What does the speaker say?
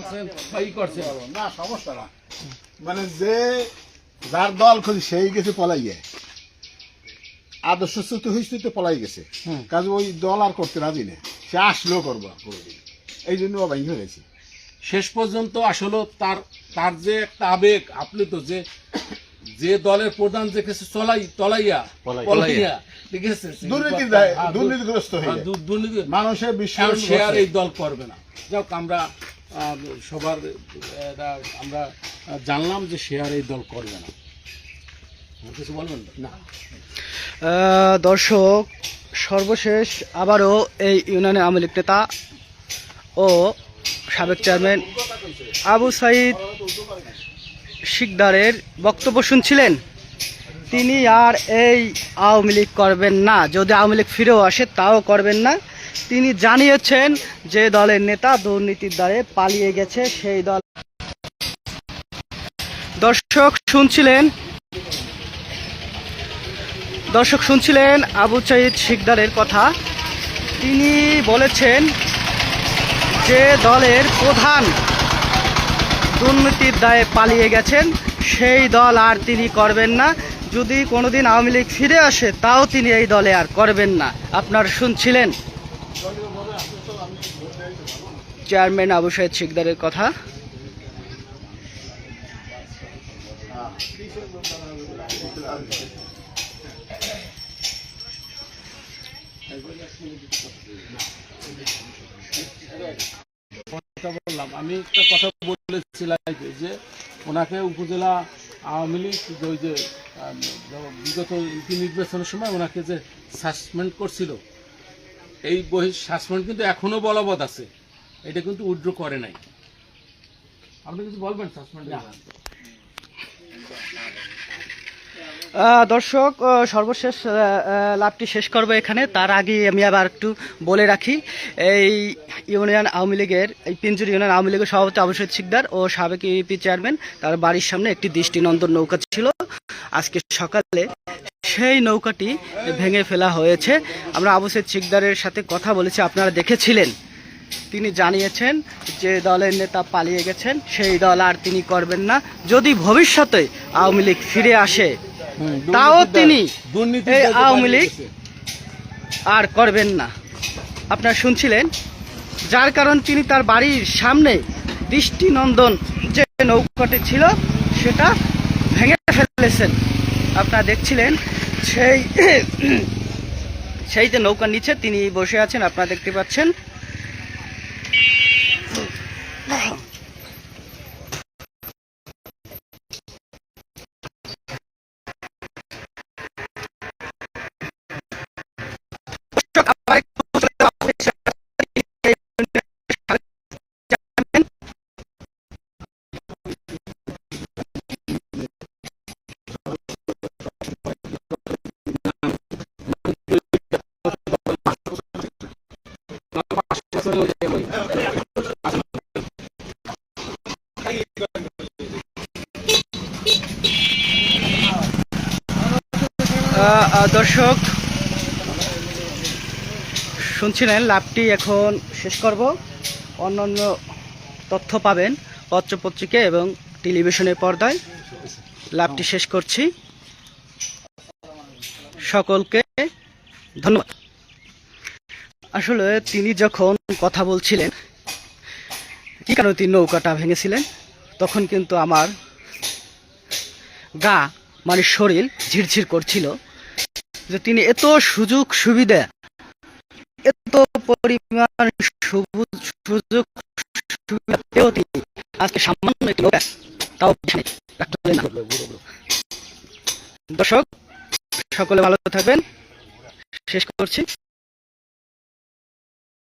করছেন বা ই করছেন। না সমস্যা না, মানে যে যার দল খুঁজি সেই গেছে পলাইয়ে, আদর্শচ্যুত হয়েছে তো পলাই গেছে, কাজে ওই দল আর করতে রাজি না, সে আসলেও করবো কোনোদিন, এই জন্য ও ভেঙে ফেলেছে। শেষ পর্যন্ত আসলে তার তার যে একটা আবেগ, আপনি তো যে দলের প্রধান যে কিছু তলাইয়া ঠিক আছে, দুর্নীতিগ্রস্ত হয়ে যায়। মানুষের বিশ্বাস সে আর এই দল করবে না। যাক, আমরা সবার আমরা জানলাম যে সে আর এই দল করবে না। কিছু বলবেন না? দর্শক, সর্বশেষ আবারও এই ইউনিয়নের আওয়ামী লীগ নেতা ও সাবেক চেয়ারম্যান আবু সাইদ শিকদারের বক্তব্য শুনছিলেন। তিনি আর এই আওয়ামী লীগ করবেন না, যদি আওয়ামী লীগ ফিরেও আসে তাও করবেন না। তিনি জানিয়েছেন যে দলের নেতা দুর্নীতির দ্বারে পালিয়ে গেছে সেই দল। দর্শক শুনছিলেন আবু সাইদ শিকদারের কথা। তিনি বলেছেন যে দলের প্রধান দুর্নীতির দায়ে পালিয়ে গেছেন সেই দল আর তিনি করবেন না, যদি কোনোদিন আওয়ামী লীগ ফিরে আসে তাও তিনি এই দলে আর করবেন না। আপনারা শুনছিলেন চেয়ারম্যান আবু সাইদ শিকদারের কথা। বললাম, আমি একটা কথা বলেছিলাম যে ওনাকে উপজেলা আওয়ামী লীগ ওই যে বিগত নির্বাচনের সময় ওনাকে যে সাসপেন্ড করছিল, এই সাসপেন্ড কিন্তু এখনো বলবৎ আছে, এটা কিন্তু উইথড্র করে নাই। আপনি কিছু বলবেন সাসপেন্ড? দর্শক, সর্বশেষ লাভটি শেষ করবো এখানে। তার আগে আমি আবার একটু বলে রাখি, এই ইউনিয়ন আওয়ামী লীগের, এই পিঞ্জুর ইউনিয়ন আওয়ামী লীগের সভাপতি আবু সাইদ শিকদার ও সাবেক ইউপি চেয়ারম্যান, তার বাড়ির সামনে একটি দৃষ্টিনন্দন নৌকা ছিল। আজকে সকালে সেই নৌকাটি ভেঙে ফেলা হয়েছে। আমরা আবু সাইদ শিকদারের সাথে কথা বলেছি, আপনারা দেখেছিলেন। তিনি জানিয়েছেন যে দলের নেতা পালিয়ে গেছেন, সেই দল আর তিনি করবেন না। যদি ভবিষ্যতে আওয়ামী লীগ ফিরে আসে তাও তিনি এই আওয়ামী লীগ আর করবেন না। আপনারা শুনছিলেন, যার কারণ তিনি তার বাড়ির সামনে দৃষ্টিনন্দন যে নৌকাটি ছিল সেটা ভেঙে ফেলেছেন। আপনারা দেখছিলেন সেই যে নৌকার নিচে তিনি বসে আছেন, আপনারা দেখতে পাচ্ছেন। দর্শক শুনছিলেন, লাভটি এখন শেষ করব। অন্যান্য তথ্য পাবেন পত্রপত্রিকা এবং টেলিভিশনের পর্দায়। লাভটি শেষ করছি। সকলকে ধন্যবাদ। আসলে তিনি যখন কথা বলছিলেন কি কারণে তিনি নৌকাটা ভেঙেছিলেন, তখন কিন্তু আমার গা মানে শরীর ঝিরঝির করছিল যে তিনি এত সুযোগ সুবিধা, এত পরিমাণ সুযোগ সুবিধাতেও তিনি আজকে সামান্য একটি নৌকা তাও রাখতে পারলেন না। দর্শক, সকলে ভালো থাকবেন। শেষ করছি।